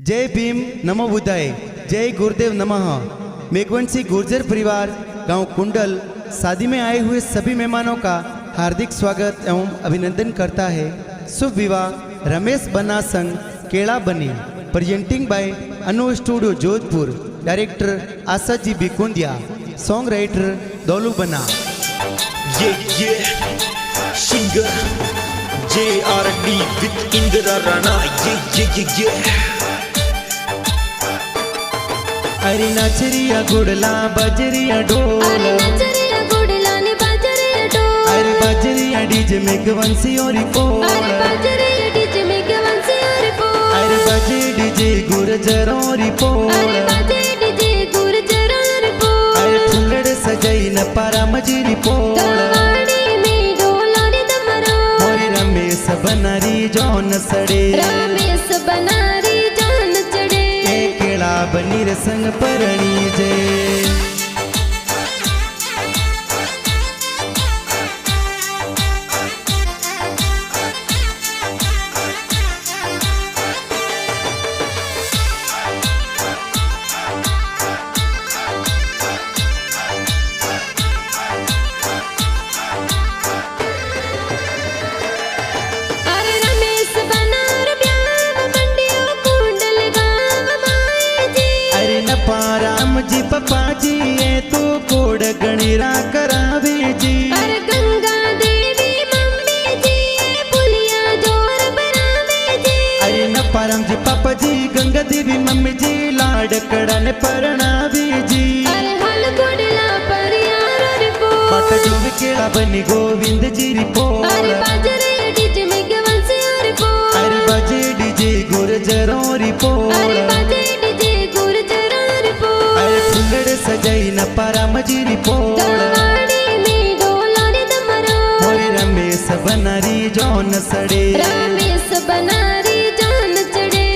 जय भीम नमो बुद्धाय जय गुरुदेव नमः। मेघवंशी गुर्जर परिवार गांव कुंडल शादी में आए हुए सभी मेहमानों का हार्दिक स्वागत एवं अभिनंदन करता है। शुभ विवाह रमेश बन्ना संग केला बनी। Presenting by Anu studio Jodhpur. Director Asha ji Bikundiya. Song writer Daulu Banna. Singer JRD with Indra Rana. अरे नाचरिया गुड़ला बजरिया ढोल। अरे बजरिया डीजे मेघवंशी और पोल। अरे बजे डीजे गुर्जर और पोल। अरे फुलड़ सजाई न पारा मजरी पोल। मोरे रमेश बनारी जौन सड़े। केला बनीर संग परणी जय। राम जी पप्पा जी ये तो कोड गणिरा करावे जी। अरे गंगा देवी मम्मी जी पुलिया जोर बनावे जी। अरे न परम जी पापा जी गंगा देवी मम्मी जी लाड कड़न परणावे जी। अरे हल गुड़ला पर यार रिपो पट डूब केला बनी गोविंद जी रिपो। अरे बाजरे डीजे मेघवंशी रिपो। अरे बजे डीजे गुर्जर रिपो। अरे बाजे डीजे गुर्जर रिपो। अरे फुलड़ सजाई न पारा मजरी पोल। मोरे रमेश बनारी जौन सड़े। रमेश बनारी जान चढ़े।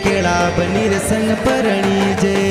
केला बनीर संग परणी जय।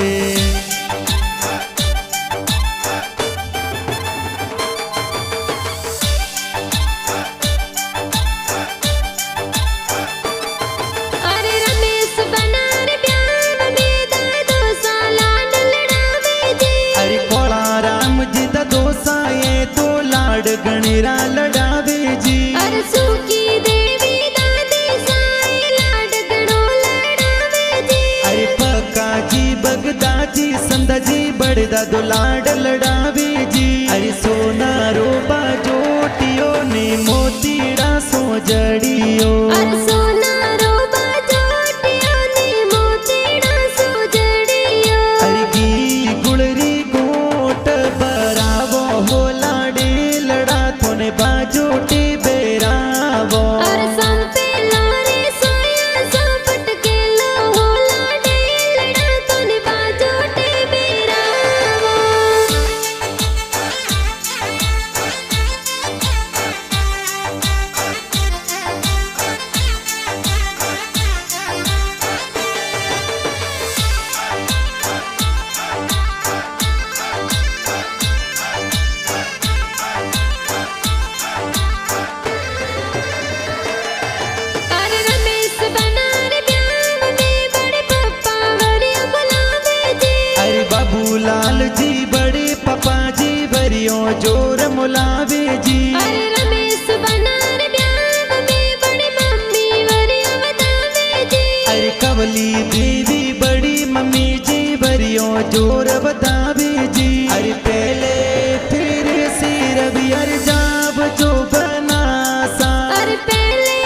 गणिरा लड़ावे जी। अरे सूकी देवी दादी साई लाड गणो लड़ावे जी। अरे पक्का जी बगदा जी संदा जी बड़दा दो लाड लड़ावे जी। अरे सोना रोबा जोटियो ने मोतीड़ा सो जड़ियो। अरे सोना रोबा जोटियो ने मोतीड़ा सो जड़ियो। अरे गी गुड़री गोट बरावो हो लाडे लड़ा थोने बाजोटे बेरावो। अरे संपे लारे सोया संपट के लो हो लाडे लड़ा थोने बाजोटे बेरावो। लाल जी बड़े पापा जी बरियो जोर मुलावे जी। अरे रमेश बनार ब्याह में बड़ी मम्मी वरियो बतावे जी। अरे कवली देवी बड़ी मम्मी जी बरियो जोर बतावे जी। अरे पहले फिर सिर भी अर जाब जो बनासा। अरे पहले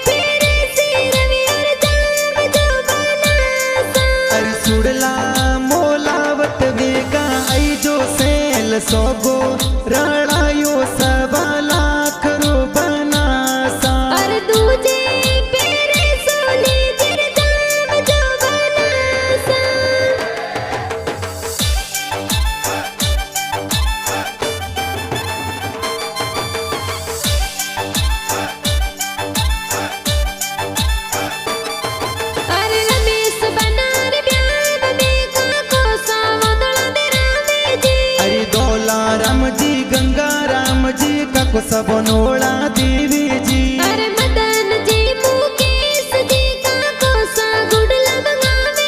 फिर सिर भी अर जाब जो बनासा। अरे सुड़ला मोलावट वेगा आई जो सेल सोगो रड़ायो सवा लाख रो बनासा। अरे दूजे पेरे सोने जिर जाब जो बनासा। अरे रमेश बनार ब्याह में काको सावा दड़ा बेरावे जी। अरे दौला राम जी गंगा राम जी काको सब नोड़ा देवी जी। अरे मदन जी मुकेश जी काको सा गुड़ला मंगावे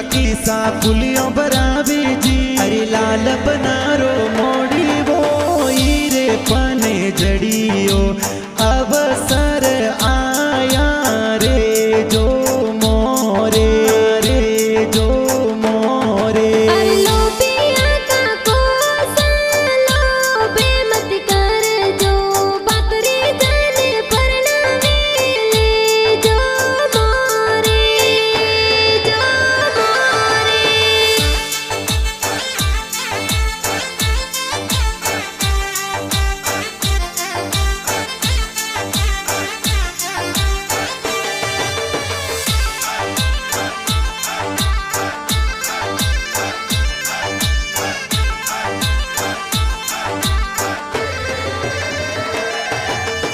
किसा पुलियों बराबे जी। अरे लाल बनारो मोड़ी वो हीरे पने जड़ियो अवसर आया रे जो मोरे रे जो मोरे। अरे लोबिया का कोसलो बे मत कर जो बकरी जाने परनावे ले जो मोरे जो मोरे।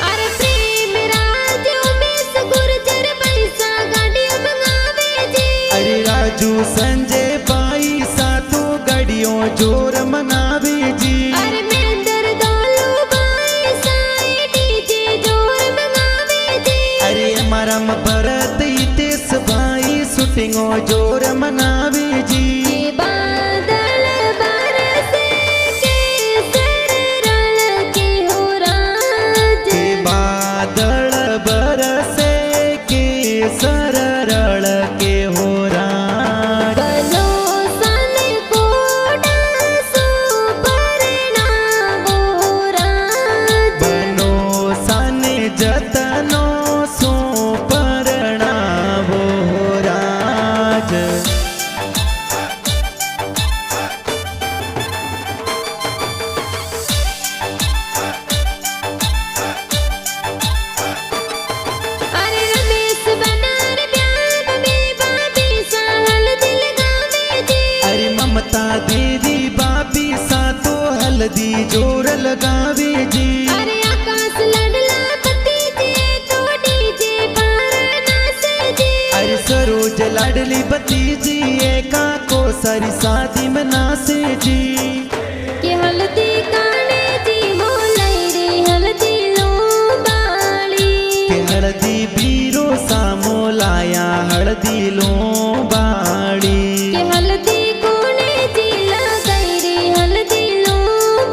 अरे प्रेम राज उमेश गुर्जर पैसा गाड़ियों मंगावे जी। अरे राजू संजय बाई सातों गाड़ियों जोर मनावे जी। अरे महेंद्र दौलू बाई साई डीजे जोर मंगावे जी। अरे हमारा भरत हितेश भाई शूटिंगों जोर मनावे जी। ये बादल बरसे केसर रल के हो राज। के बादल बरसे के सररल के हो राज। बनो सन कोड़ा सो परनावो राज। बनो सन जतनो सो परणावो राज। अरे रमेश बनार प्यार में बाबी सा हल्दी लगावे जी। अरे ममता देवी बाबी सातो हल्दी जोर लगावे जी। अरे आकाश लडला पति जी तो डीजे पर नाचे जी। अरे सरोज लाडली भतीजी एका को सारी शादी मनासे जी। कि हल्दी काने जी मोलाई रे हल्दी लो बाली। के हल्दी बीरो सामो लाया हल्दी लो बाड़ी। कि हल्दी कोने जी लगाई रे हल्दी लो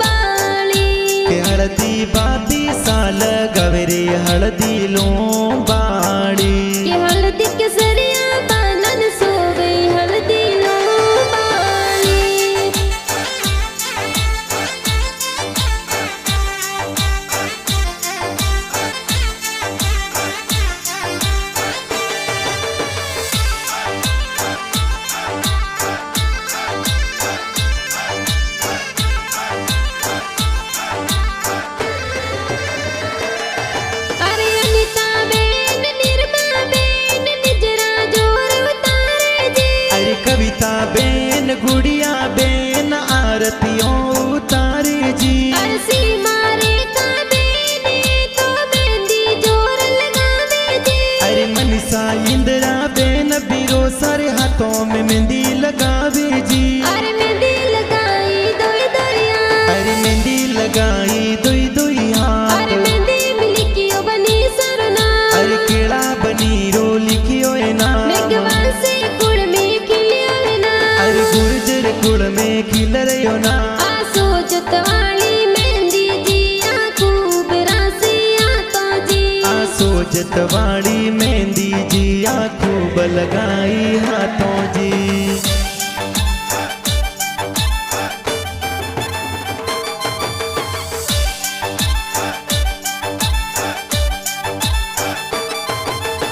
बाली। के हल्दी बाबी साल गवरे हल्दी लो बाड़ी। कि हल्दी केसरिया बानन सोवे हल्दी लो बाली। अरे अनिता बेन निर्मा बेन निजरा जोर उतारे जी। अरे कविता बेन गुड़िया बेन आरतियों उतारे जी। अरे सीमा रेखा बेने तो मेहंदी जोर लगावे जी। अरे मनीषा इंदिरा बेन बीरो सारे हाथों में मेहंदी लगावे जी। अरे मेहंदी लगाई दोई दोइया। अरे मेहंदी लगाई दुई दुई हाथ। अरे मेहंदी मिली क्यों बनी सरना। अरे केड़ा बनी रो लिखियो है ना। मेघवान से गुड़ में खिलियो है ना। अरे गुर्जर कुड़ में खिल रही ना। आसो जतवाली मेहंदी जी आ खूब रासिया तो जी। सोचत वाली मेहंदी जी आ खूब लगाई हाथों जी।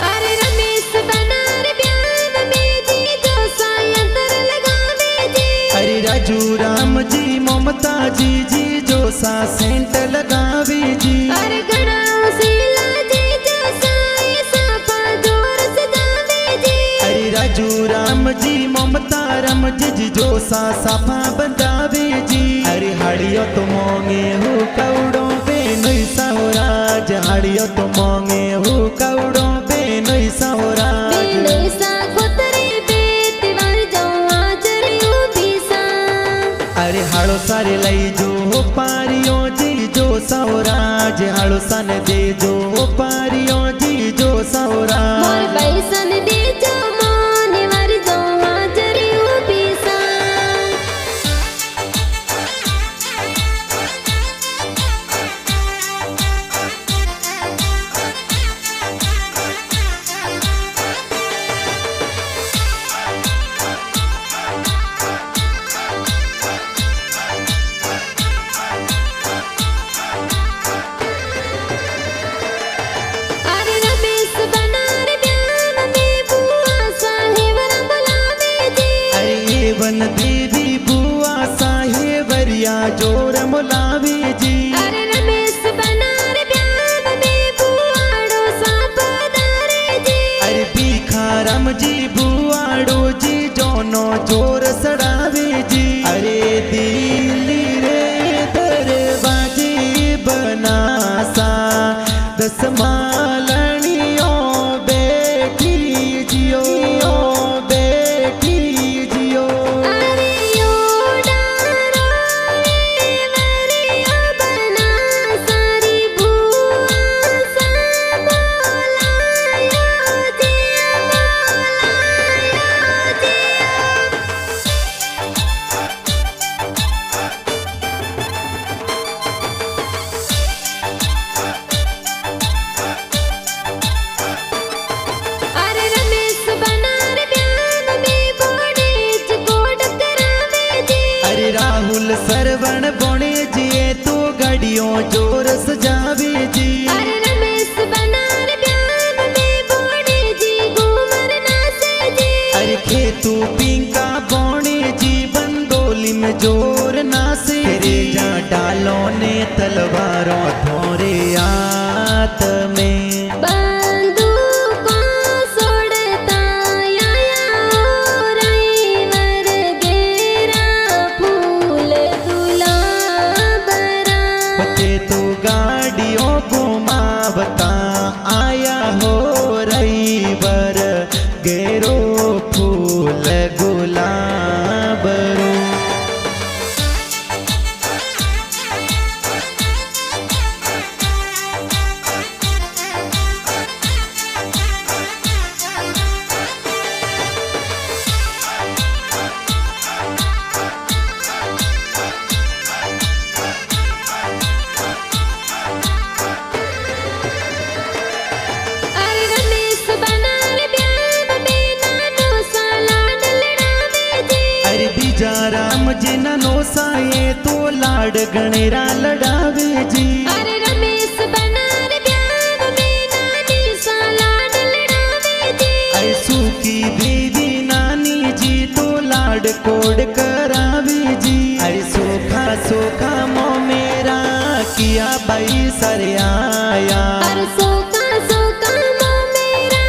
अरे रमेश बनार प्यार में जी जो सायंत्र लगावे जी। अरे राजू राम जी ममता जी जी जो सा सेंट लगावे जी। अरे घना उसीला जी जो साई साफा जोर सजावे जी। अरे राजू राम जी ममता राम जी जो सा साफा बंदावे जी। अरे हाड़ियो तो मोंगे हो कौड़ो बेनई साहोराज। हाड़ियो तो मोंगे हो कौड़ो बेनई साहोराज। बेने सा खोतरे बेत वर जाऊं हाजर यू भी सा। अरे हाड़ो सारे लई जो पारियो जी जो साहोराज। हाड़ो सन दे जो पारियो जी जो मोर साहोराज। बैसन दे जो मोने वर जाऊं हाजर वन देवी बुआ साहेबरिया जोर मोलावे जी। अरे रमेश बनार ब्याह में बुआड़ो सा पधारे जी। अरे भिखाराम जी बुआड़ो जी जोनो जोर सड़ावे जी। अरे दिल्ली रे दरवाजे बनासा दस मालनियों बैठी जियो बैठी जियो। अरे यो डारो वरिया बना सारी बुआ सा बोलायो जिया बोलायो जिया। अरे रमेश बनार ब्याह में बोड़ेज कोड करावे जी। अरे राहुल सरवण बोणे जी तो गाड़ियों जोर सजावे जी। अरे रमेश बनार ब्याह में बोड़ेज घूमर नाचे जी। अरे खेतू पिंका बोणे जी बंदोली में जोर नासे रे जा डालो ने तलवारों थोरे आत में। बंदूकों सोड़ता आया रईवर गेरा फूल दुलाबरा। बच्चे तो गाड़ियों घुमावता आया हो रईवर गेरो फूल गुलाबरो। अरे रमेश बनार ब्याह में नानो सा लाड लड़ावे जी। अरे बीजा राम जी ननो साए तो लाड गणेरा लड़ावे जी। अरे रमेश बनार ब्याह में नानी सा लाड लड़ावे जी। अरे सूखी देवी नानी जी तो लाड कोड करावे जी। अरे सोखा सोखा मो मेरा किया भाई सर आया। अरे सोका सोका मो मेरा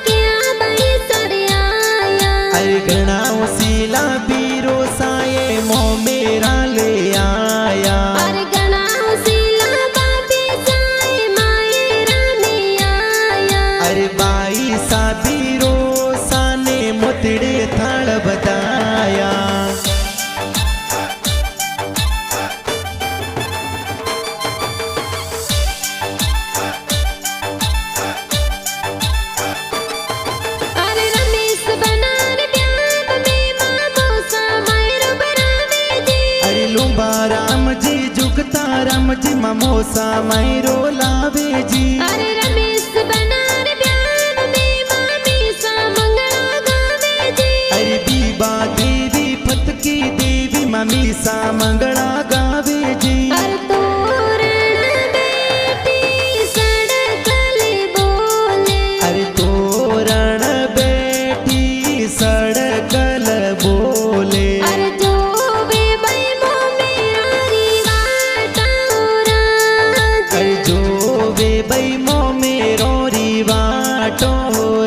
क्या भाई सर आया। अरे घना सीला बीरो साए मो मेरा ले आया। अरे गणा उसीला बाबी साए माए रानी आया। अरे बाई सा बीरो साने मोतड़े थाल बताया। अरे रमेश बनार ब्याह में मामो सा मायरो बनावे जी। अरे लुम्बा राम जी जुगता राम जी ममोसा मैरो लावे जी। अरे रमेश बनार ब्याह में मामी सा मंगला गावे जी। अरे बीबा देवी फतकी देवी ममी सा मंगला गावे जी। अरे तोरण बेटी सड़कल बोले। अरे तोरण बेटी सड़कल बोले। अरे जो वे भाई मो मेरा रिवाटा राज। अरे जो वे बई मो मेरो रिवाटो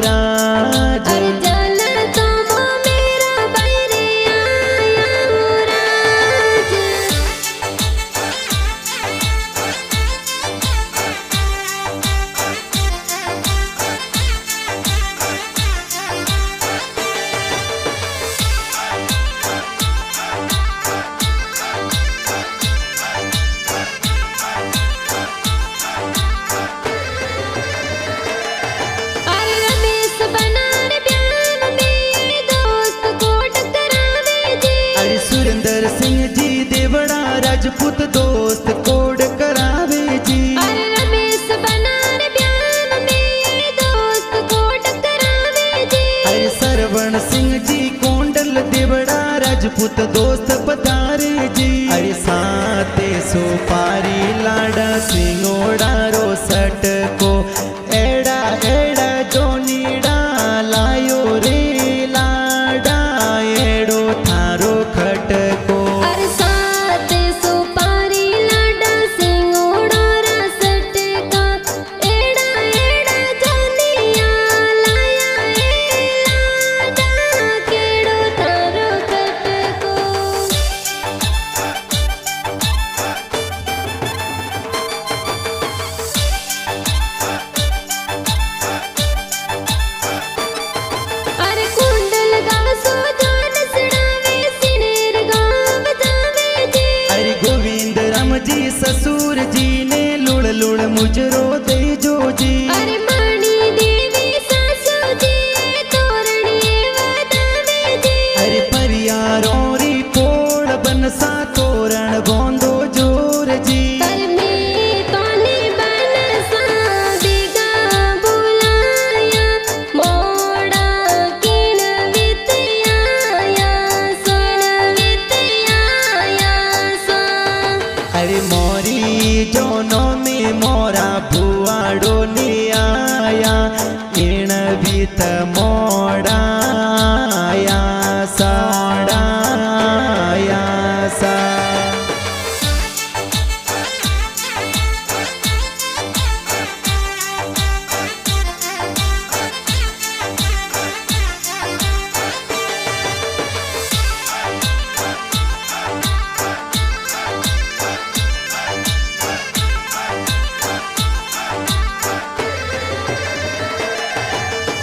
राज। अरे जल तो मो मेरा बैरे आया राज। अरे रमेश बनार ब्याह में दोस्त कोट करावे जी। अरे सुरेंद्र सिंह जी देवड़ा राजपूत दोस्त कोड करावे जी। अरे रमेश बनार ब्याह में दोस्त कोट करावे जी। अरे सरवण सिंह जी कोंडल देवड़ा राजपूत दोस्त पधारे जी। अरे साते सोपारी लाडा सिंगोड़ा रो सट को एड़ा एड़ा जोनीड़ा लायो रे लाडा एड़ो थारो जी ने लुड़ लुड़ मुजरो दे जो जी। अरे माणी देवी सासू जी तोरणी वदावे जी। अरे परियारो री पोड़ बनसा तोरण बोंदो जोर जी। पर मैं तोने बनसा बेगा बुलाया मोड़ा किन वितयाया सोन वितयाया सा। अरे मोरी जोनो में मोरा भुआड़ो ने आया इन बीत मोड़ा आया साड़ा आया सा।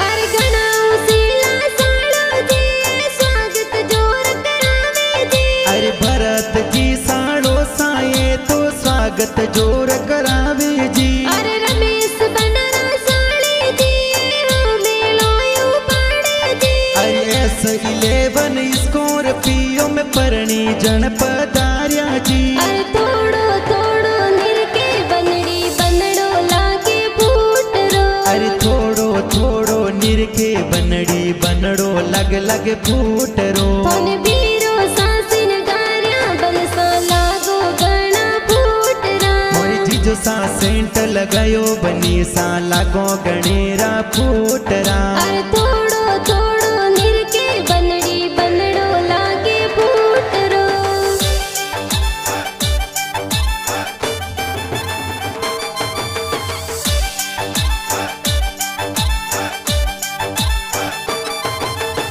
अरे गणाऊ सीला साड़ो जी स्वागत जोर करावे जी। अरे भरत जी साड़ो साए तो स्वागत जोर करावे जी। अरे रमेश बनरा साड़ी जी हो मेलो यू पाड़े जी। अरे S11 स्कॉर्पियो में परणी जन पधार्या जी। अरे थोड़ो थोड़ो निरके बनड़ी बनड़ो लागे फूटरो। अरे थोड़ो थोड़ो निरखे बनड़ी बनड़ो लग लग फूटरो। थोने बीरो सासिन गार्या बनसा लागो गणा फूटरा। मोरी जीजो सा सेंट लगायो बनी सा लागो गणेरा फूटरा। अरे थोड़ो थोड़ो निरके बनड़ी बनड़ो लागे फूटरो।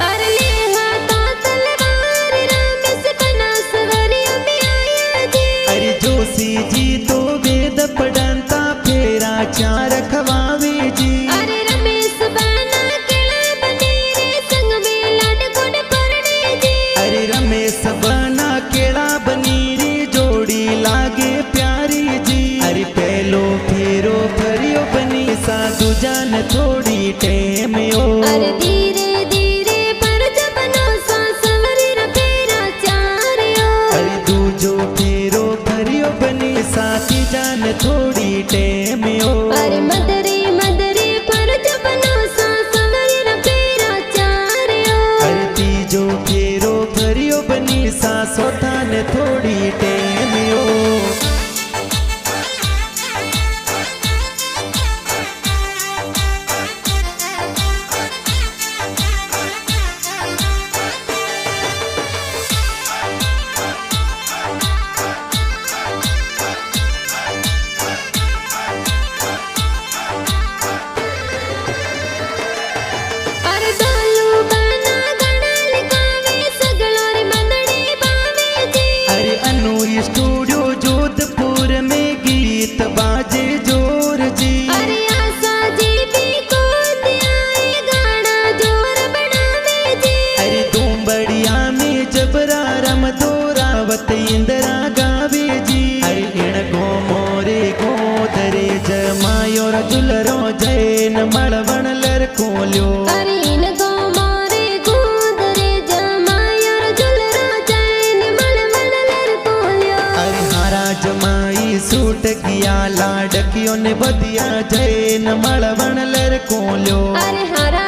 अरे ले हाथा तलवार रामेश बना सवरिया में आया जी। अरे जोशी जी तो वेद पढ़ंता फेरा चार खवावे जी। अरे रमेश बना केला बनेरे संग में लाड गुण परणे जी। अरे रमेश बना केड़ा बनीरी जोड़ी लागे प्यारी जी। अरे पहलो फेरो फरियो बनी सा दूजान थोड़ी टेम ओ। अरे धीरे धीरे पर जबनो सा सवरी रफेरा चारियो। अरे दूजो फेरो फरियो बनी साथी जान थोड़ी टेम ओ। अरे मदरे मदरे पर जबनो सा सवरी रफेरा चारियो। अरे तीजो फेरो फरियो बनी सा सोतान थोड़ी टेम ओ। अरे डालू बना गणा लिखावे सगलो रे मंदड़ी बावे जी। अरे अनु स्टूडियो जोधपुर में गीत बाजे जोर जी। अरे आशा जी भी को दियाए गाना जोर बनावे जी। अरे दोंबड़िया में जबरा रम दोरावत इंदिरा गावे जी। अरे इण गो मोरे गोदरे जमायो जुलरो जैन मड़वण लर कोल्यो। अरे इन गो मोरे गुंदरे जमायर जुलरा जैन मल मल लर कोल्यो। अरे हारा जमाई सूट किया लाडकियों ने बदिया जैन मड़वण लर कोल्यो। अरे हरा